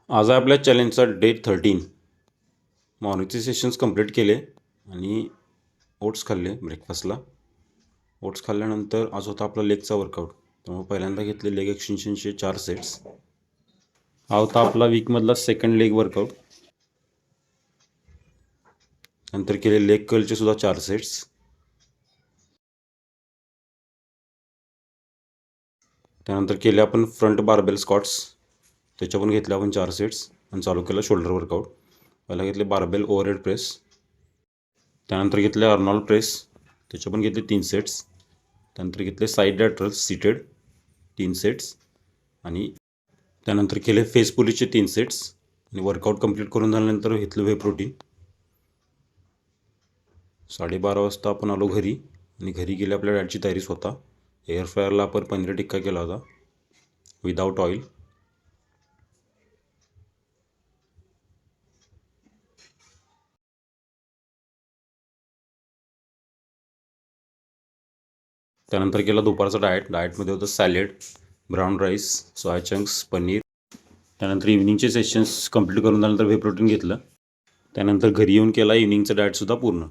आज आहे आपल्या चॅलेंजचा डे 13. मॉर्निंगचे सेशन्स कंप्लीट केले आणि ओट्स खाल्ले ब्रेकफास्टला. ओट्स खाल्ल्यानंतर आज होता आपला लेगचा वर्कआउट. त्यामुळे पहिल्यांदा घेतले लेग एक्सटेन्शनचे 4 सेट्स. हा होता आपला वीकमधला सेकंड लेग वर्कआउट. नंतर केले लेग कर्लचे सुद्धा 4 सेट्स. त्यानंतर केले आपण फ्रंट बारबेल स्क्वॉट्स, त्याच्या पण घेतले आपण 4 सेट्स आणि चालू केलं शोल्डर वर्कआउट. पहिला घेतले बारबेल ओव्हरहेड प्रेस, त्यानंतर घेतले अर्नॉल्ड प्रेस, त्याच्या पण घेतले 3 सेट्स. त्यानंतर घेतले साईड लॅटरल्स सीटेड 3 सेट्स आणि त्यानंतर केले फेस पुलीचे 3 सेट्स. आणि वर्कआउट कंप्लीट करून झाल्यानंतर घेतलं व्हे प्रोटीन. 12:30 वाजता आपण आलो घरी आणि घरी गेले आपल्या डाएटची तयारी स्वतः. एअर फ्रायरला आपण पनीर टिक्का केला होता विदाऊट ऑइल. त्यानंतर केला दुपारचा डाएटमध्ये होतं salad, brown rice, soya chunks, paneer. त्यानंतर इव्हिनिंगचे सेशन्स कंप्लीट करून झाल्यानंतर व्हे प्रोटीन घेतलं. त्यानंतर घरी येऊन केला इव्हिनिंगचा डाएटसुद्धा पूर्ण.